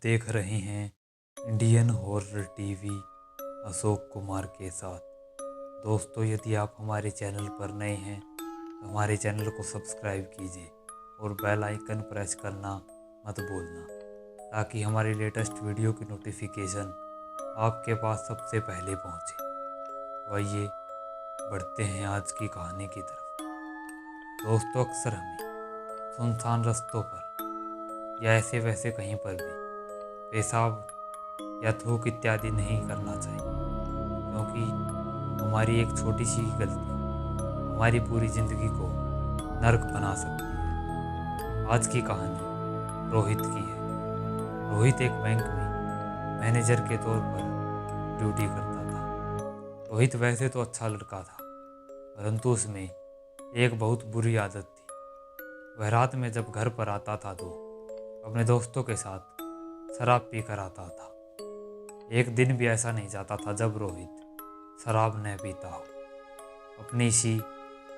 देख रहे हैं Indian horror TV Ashok Kumar के साथ। दोस्तों, यदि आप हमारे चैनल पर नए हैं तो हमारे चैनल को सब्सक्राइब कीजिए और बेल आइकन प्रेस करना मत भूलना, ताकि हमारी लेटेस्ट वीडियो की नोटिफिकेशन आपके पास सबसे पहले पहुंचे। तो आइए बढ़ते हैं आज की कहानी की तरफ। दोस्तों, अक्सर हमें सुनसान रास्तों पर या ऐसे वैसे कहीं पर भी पेशाब या थूक इत्यादि नहीं करना चाहिए, क्योंकि हमारी एक छोटी सी गलती हमारी पूरी ज़िंदगी को नर्क बना सकती है। आज की कहानी रोहित की है। रोहित एक बैंक में मैनेजर के तौर पर ड्यूटी करता था। रोहित वैसे तो अच्छा लड़का था, परंतु उसमें एक बहुत बुरी आदत थी। वह रात में जब घर पर आता था तो अपने दोस्तों के साथ शराब पी कर आता था। एक दिन भी ऐसा नहीं जाता था जब रोहित शराब न पीता हो। अपनी इसी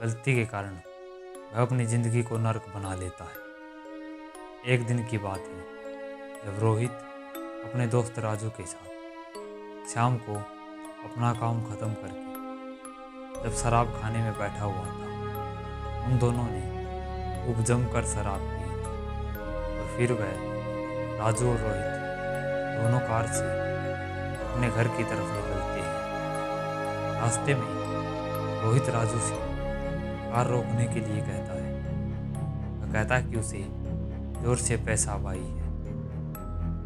गलती के कारण वह अपनी ज़िंदगी को नर्क बना लेता है। एक दिन की बात है जब रोहित अपने दोस्त राजू के साथ शाम को अपना काम ख़त्म करके जब शराब खाने में बैठा हुआ था, उन दोनों ने खूब जमकर शराब पी और फिर वह राजू और रोहित दोनों कार से अपने घर की तरफ निकलते हैं। रास्ते में रोहित राजू से कार रोकने के लिए कहता है। वह कहता है कि उसे जोर से पेशाब आई है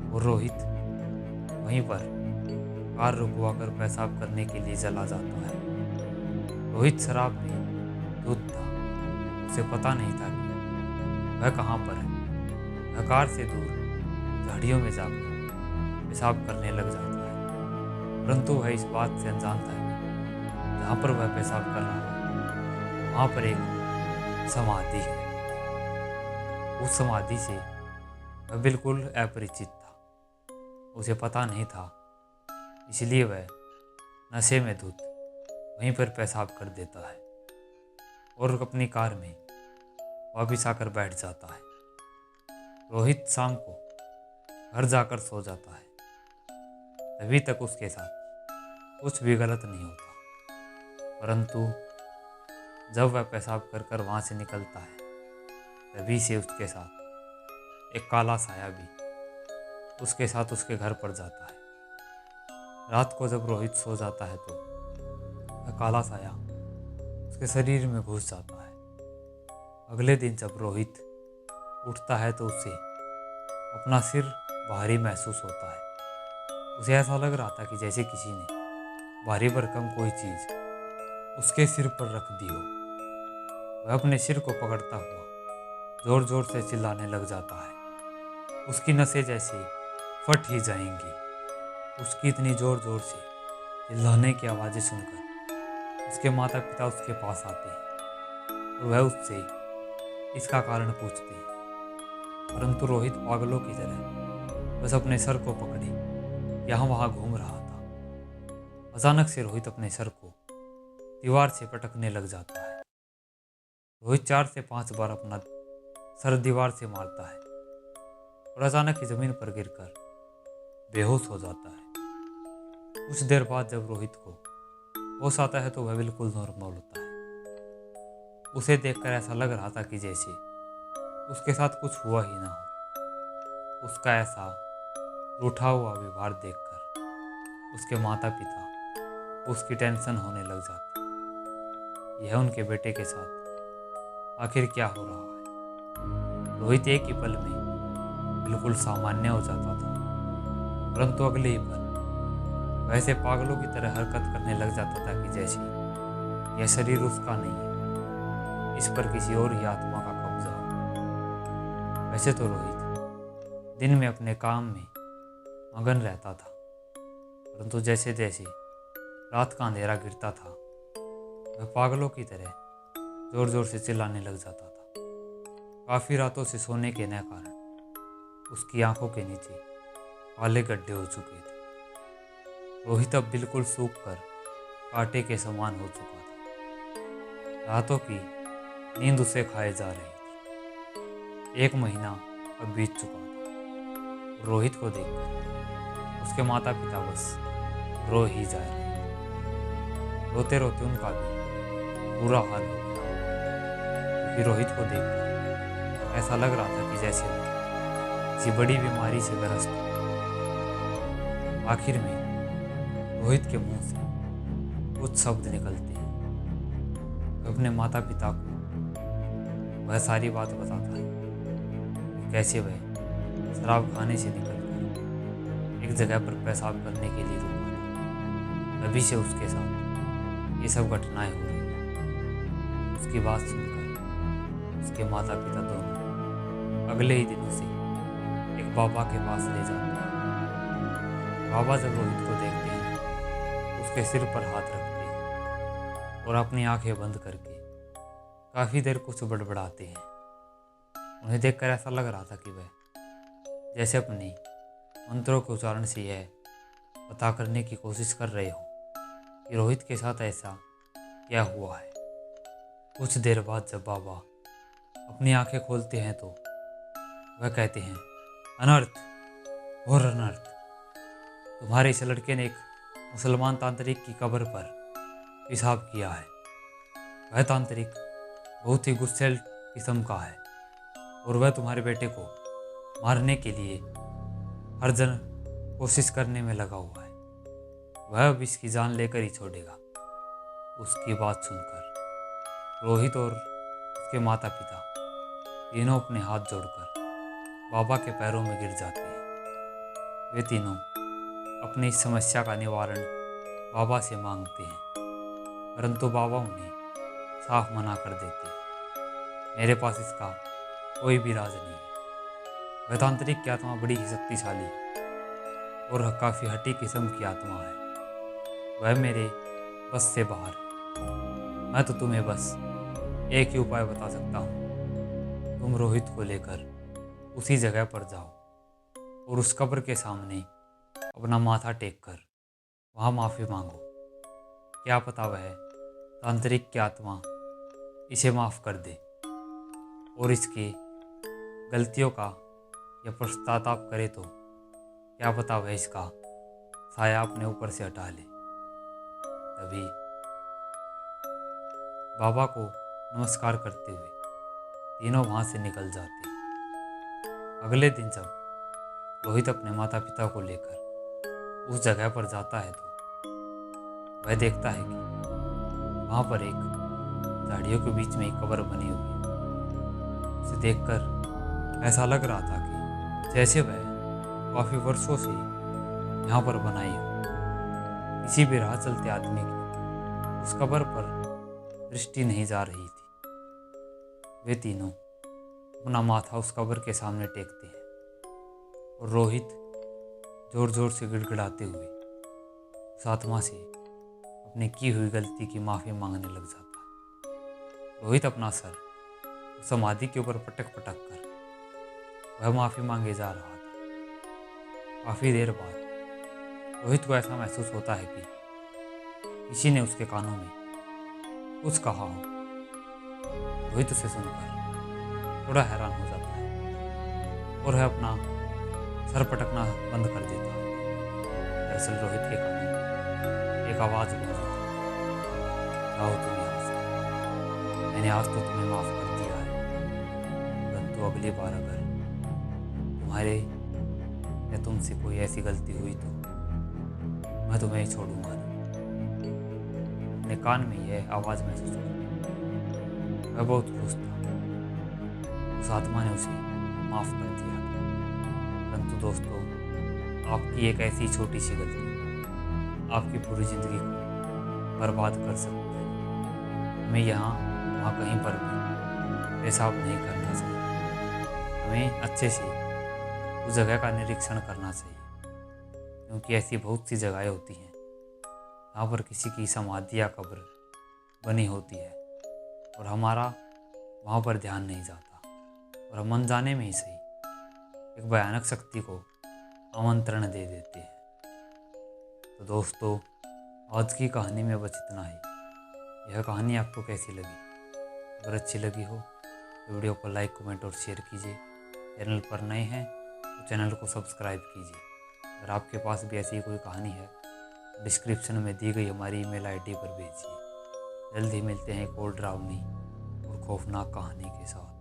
और रोहित वहीं पर कार रुकवा कर पेशाब करने के लिए चला जाता है। रोहित शराब में धुत था। उसे पता नहीं था कि वह कहाँ पर है। वह कार से दूर झाड़ियों में जाकर पेशाब करने लग जाता है, परंतु वह इस बात से अनजान था कि जहाँ पर वह पेशाब कर रहा है वहाँ पर एक समाधि है। उस समाधि से वह बिल्कुल अपरिचित था। उसे पता नहीं था, इसलिए वह नशे में धुत वहीं पर पेशाब कर देता है और अपनी कार में वापस आकर बैठ जाता है। रोहित शाम को घर जाकर सो जाता है। तभी तक उसके साथ कुछ भी गलत नहीं होता, परंतु जब वह पेशाब कर कर वहाँ से निकलता है, तभी से उसके साथ एक काला साया भी उसके साथ उसके घर पर जाता है। रात को जब रोहित सो जाता है तो वह काला साया उसके शरीर में घुस जाता है। अगले दिन जब रोहित उठता है तो उसे अपना सिर भारी महसूस होता है। उसे ऐसा लग रहा था कि जैसे किसी ने भारी भरकम कोई चीज़ उसके सिर पर रख दी हो। वह अपने सिर को पकड़ता हुआ ज़ोर ज़ोर से चिल्लाने लग जाता है। उसकी नसें जैसे फट ही जाएंगी। उसकी इतनी ज़ोर ज़ोर से चिल्लाने की आवाज़ें सुनकर उसके माता पिता उसके पास आते हैं और वह उससे इसका कारण पूछते हैं, परंतु रोहित पागलों की तरह बस अपने सर को पकड़े यहाँ वहाँ घूम रहा था। अचानक से रोहित अपने सर को दीवार से पटकने लग जाता है। रोहित 4 से 5 बार अपना सर दीवार से मारता है और अचानक ही जमीन पर गिरकर बेहोश हो जाता है। कुछ देर बाद जब रोहित को होश आता है तो वह बिल्कुल नॉर्मल होता है। उसे देखकर ऐसा लग रहा था कि जैसे उसके साथ कुछ हुआ ही ना हो। उसका ऐसा रूठा हुआ व्यवहार देखकर उसके माता पिता उसकी टेंशन होने लग जाती। यह उनके बेटे के साथ आखिर क्या हो रहा है। रोहित एक ही पल में बिल्कुल सामान्य हो जाता था, परंतु अगले ही पल वैसे पागलों की तरह हरकत करने लग जाता था कि जैसे यह शरीर उसका नहीं है, इस पर किसी और ही आत्मा का कब्जा हो। वैसे तो रोहित दिन में अपने काम में मगन रहता था, परंतु जैसे जैसे रात का अंधेरा गिरता था वह पागलों की तरह जोर जोर से चिल्लाने लग जाता था। काफ़ी रातों से सोने के न कारण उसकी आंखों के नीचे काले गड्ढे हो चुके थे। रोहित अब बिल्कुल सूख कर कांटे के समान हो चुका था। रातों की नींद उसे खाए जा रही थी। 1 महीना अब बीत चुका था। रोहित को देखकर उसके माता पिता बस रो ही जा रहे। रोते रोते उनका भी बुरा हाल हो गया, क्योंकि रोहित को देखकर ऐसा लग रहा था कि जैसे वो किसी बड़ी बीमारी से ग्रस्त हो। आखिर में रोहित के मुंह से कुछ शब्द निकलते हैं। वह अपने माता पिता को वह सारी बात बताता है कि कैसे वह शराब खाने से निकलकर एक जगह पर पेशाब करने के लिए रुका था। तभी से उसके साथ ये सब घटनाएं हो रही हैं। उसकी बात सुनकर उसके माता पिता दोनों अगले ही दिनों से एक बाबा के पास ले जाते हैं। बाबा जब रोहित को देखते हैं उसके सिर पर हाथ रखते हैं और अपनी आंखें बंद करके काफ़ी देर कुछ बड़बड़ाते हैं। उन्हें देखकर ऐसा लग रहा था कि वह जैसे अपनी मंत्रों के उच्चारण से यह पता करने की कोशिश कर रहे हो कि रोहित के साथ ऐसा क्या हुआ है। कुछ देर बाद जब बाबा अपनी आंखें खोलते हैं तो वह कहते हैं, अनर्थ और अनर्थ। तुम्हारे इस लड़के ने एक मुसलमान तांत्रिक की कब्र पर पेशाब किया है। वह तांत्रिक बहुत ही गुस्सैल किस्म का है और वह तुम्हारे बेटे को मारने के लिए हर जन कोशिश करने में लगा हुआ है। वह अब इसकी जान लेकर ही छोड़ेगा। उसकी बात सुनकर रोहित और उसके माता पिता तीनों अपने हाथ जोड़कर बाबा के पैरों में गिर जाते हैं। वे तीनों अपनी इस समस्या का निवारण बाबा से मांगते हैं, परंतु बाबा उन्हें साफ मना कर देते हैं। मेरे पास इसका कोई भी राज नहीं है। वह तांत्रिक की आत्मा बड़ी ही शक्तिशाली है और काफ़ी हठी किस्म की आत्मा है। वह मेरे बस से बाहर है। मैं तो तुम्हें बस एक ही उपाय बता सकता हूँ। तुम रोहित को लेकर उसी जगह पर जाओ और उस कब्र के सामने अपना माथा टेक कर वहाँ माफ़ी मांगो। क्या पता वह तांत्रिक की आत्मा इसे माफ़ कर दे और इसके गलतियों का या पश्चाताप करे तो क्या पता वह इसका साया अपने ऊपर से हटा ले। तभी बाबा को नमस्कार करते हुए तीनों वहाँ से निकल जाते हैं। अगले दिन जब रोहित अपने माता पिता को लेकर उस जगह पर जाता है तो वह देखता है कि वहाँ पर एक झाड़ियों के बीच में एक कब्र बनी हुई है। उसे देखकर ऐसा लग रहा था कि जैसे वह काफ़ी वर्षों से यहाँ पर बनाई हो। किसी भी राह चलते आदमी की उस कब्र पर दृष्टि नहीं जा रही थी। वे तीनों अपना माथा उस कब्र के सामने टेकते हैं और रोहित जोर जोर से गिड़गिड़ाते हुए उस आत्मा से अपनी की हुई गलती की माफ़ी मांगने लग जाता है। रोहित अपना सर उस समाधि के ऊपर पटक पटक कर वह माफ़ी मांगे जा रहा था। काफ़ी देर बाद रोहित को ऐसा महसूस होता है कि किसी ने उसके कानों में कुछ कहा हो। रोहित उसे सुनकर थोड़ा हैरान हो जाता है और वह अपना सर पटकना बंद कर देता है। दरअसल रोहित के कानों में एक आवाज़ गूंजी थी, जाओ तुम यहाँ से। मैंने आज तो तुम्हें माफ़ कर दिया है, परंतु अगली बार अगर तुम्हारे या तुमसे कोई ऐसी गलती हुई तो मैं तुम्हें छोड़ूंगा नहीं। अपने कान में यह आवाज़ महसूस करके वह बहुत खुश था। उस आत्मा ने उसे माफ़ कर दिया। परंतु दोस्तों, आपकी एक ऐसी छोटी सी गलती आपकी पूरी ज़िंदगी को बर्बाद कर सकती है। हमें यहाँ वहाँ कहीं पर भी पेशाब नहीं करना चाहिए। हमें अच्छे से उस जगह का निरीक्षण करना चाहिए, क्योंकि ऐसी बहुत सी जगहें होती हैं जहाँ पर किसी की समाधि या कब्र बनी होती है और हमारा वहाँ पर ध्यान नहीं जाता और हम अनजाने में ही सही एक भयानक शक्ति को आमंत्रण दे देते हैं। तो दोस्तों, आज की कहानी में बस इतना ही। यह कहानी आपको कैसी लगी? अगर अच्छी लगी हो तो वीडियो को लाइक, कमेंट और शेयर कीजिए। चैनल पर नए हैं तो चैनल को सब्सक्राइब कीजिए। अगर आपके पास भी ऐसी कोई कहानी है, डिस्क्रिप्शन में दी गई हमारी ईमेल आईडी पर भेजिए। जल्द ही मिलते हैं एक और डरावनी और खौफनाक कहानी के साथ।